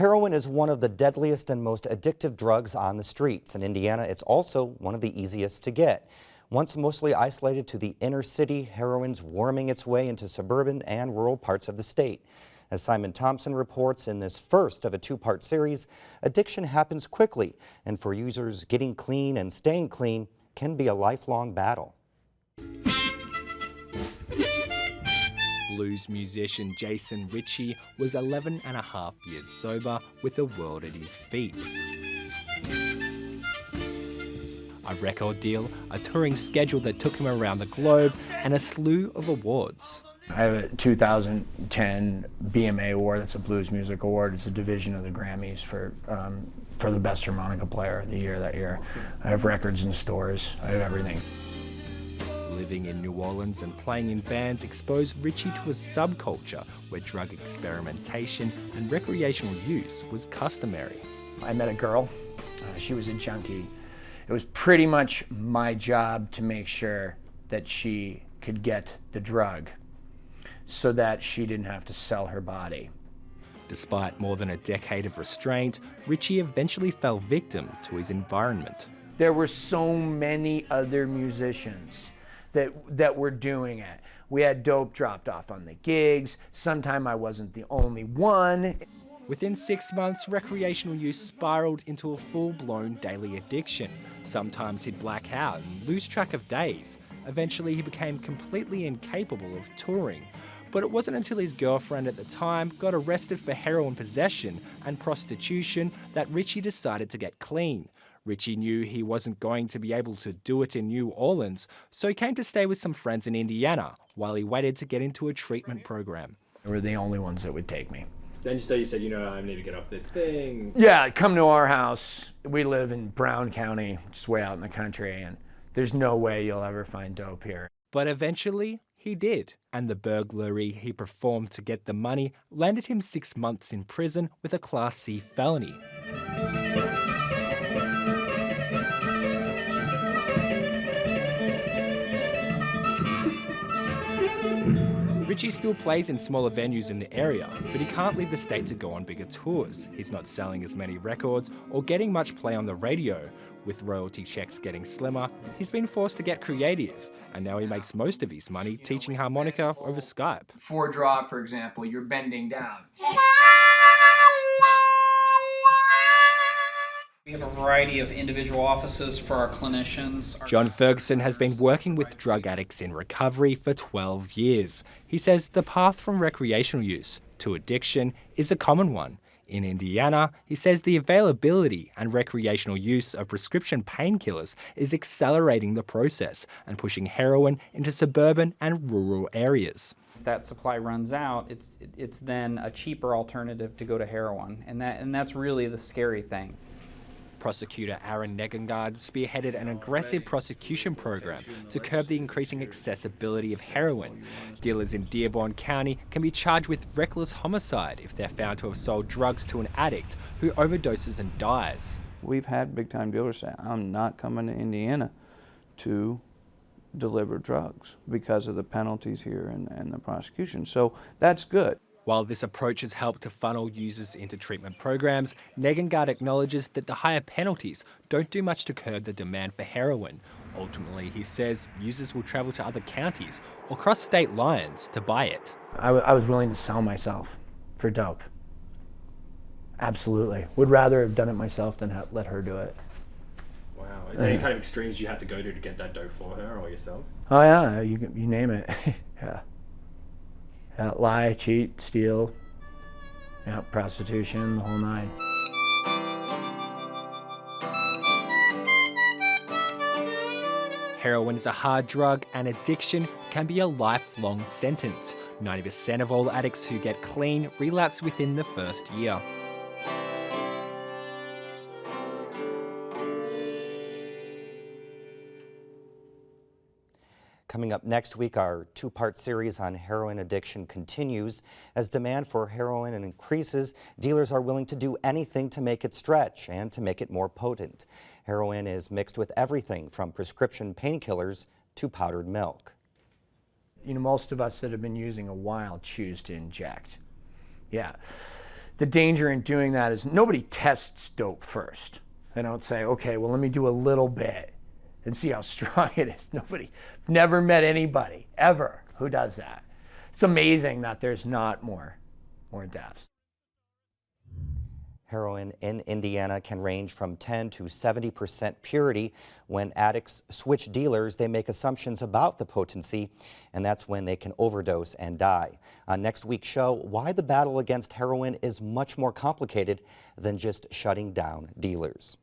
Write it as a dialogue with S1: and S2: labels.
S1: Heroin is one of the deadliest and most addictive drugs on the streets. In Indiana, it's also one of the easiest to get. Once mostly isolated to the inner city, heroin's worming its way into suburban and rural parts of the state. As Simon Thompson reports in this first of a two-part series, addiction happens quickly, and for users, getting clean and staying clean can be a lifelong battle.
S2: Blues musician Jason Ritchie was 11 and a half years sober with the world at his feet. A record deal, a touring schedule that took him around the globe, and a slew of awards.
S3: I have a 2010 BMA award. That's a Blues Music Award. It's a division of the Grammys for the best harmonica player of the year that year. I have records in stores. I have everything.
S2: Living in New Orleans and playing in bands exposed Ritchie to a subculture where drug experimentation and recreational use was customary.
S3: I met a girl. She was a junkie. It was pretty much my job to make sure that she could get the drug so that she didn't have to sell her body.
S2: Despite more than a decade of restraint, Ritchie eventually fell victim to his environment.
S3: There were so many other musicians that were doing it. We had dope dropped off on the gigs. Sometime I wasn't the only one.
S2: Within 6 months, recreational use spiraled into a full-blown daily addiction. Sometimes he'd black out and lose track of days. Eventually, he became completely incapable of touring. But it wasn't until his girlfriend at the time got arrested for heroin possession and prostitution that Ritchie decided to get clean. Ritchie knew he wasn't going to be able to do it in New Orleans, so he came to stay with some friends in Indiana while he waited to get into a treatment program.
S3: They were the only ones that would take me.
S2: Then you said, I need to get off this thing.
S3: Yeah, come to our house. We live in Brown County, just way out in the country, and there's no way you'll ever find dope here.
S2: But eventually, he did, and the burglary he performed to get the money landed him 6 months in prison with a Class C felony. Ritchie still plays in smaller venues in the area, but he can't leave the state to go on bigger tours. He's not selling as many records or getting much play on the radio. With royalty checks getting slimmer, he's been forced to get creative, and now he makes most of his money teaching harmonica over Skype.
S4: For a draw, for example, you're bending down. We have a variety of individual offices for our clinicians.
S2: John Ferguson has been working with drug addicts in recovery for 12 years. He says the path from recreational use to addiction is a common one. In Indiana, he says the availability and recreational use of prescription painkillers is accelerating the process and pushing heroin into suburban and rural areas.
S5: If that supply runs out, it's then a cheaper alternative to go to heroin, and that's really the scary thing.
S2: Prosecutor Aaron Negengard spearheaded an aggressive prosecution program to curb the increasing accessibility of heroin. Dealers in Dearborn County can be charged with reckless homicide if they're found to have sold drugs to an addict who overdoses and dies.
S6: We've had big-time dealers say, I'm not coming to Indiana to deliver drugs because of the penalties here and the prosecution. So that's good.
S2: While this approach has helped to funnel users into treatment programs, Negengard acknowledges that the higher penalties don't do much to curb the demand for heroin. Ultimately, he says users will travel to other counties or cross state lines to buy it.
S3: I was willing to sell myself for dope. Absolutely. Would rather have done it myself than let her do it.
S2: Wow. Is there any kind of extremes you had to go to get that dope for her or yourself?
S3: Oh yeah, you name it. Yeah. Lie, cheat, steal, prostitution, the whole nine.
S2: Heroin is a hard drug and addiction can be a lifelong sentence. 90% of all addicts who get clean relapse within the first year.
S1: Coming up next week, our two-part series on heroin addiction continues. As demand for heroin increases, dealers are willing to do anything to make it stretch and to make it more potent. Heroin is mixed with everything from prescription painkillers to powdered milk.
S3: Most of us that have been using a while choose to inject. Yeah. the danger in doing that is nobody tests dope first. They don't say, okay, well, let me do a little bit and see how strong it is. Never met anybody ever who does that. It's amazing that there's not more deaths.
S1: Heroin in Indiana can range from 10 to 70% purity. When addicts switch dealers, they make assumptions about the potency, and that's when they can overdose and die. On next week's show, why the battle against heroin is much more complicated than just shutting down dealers.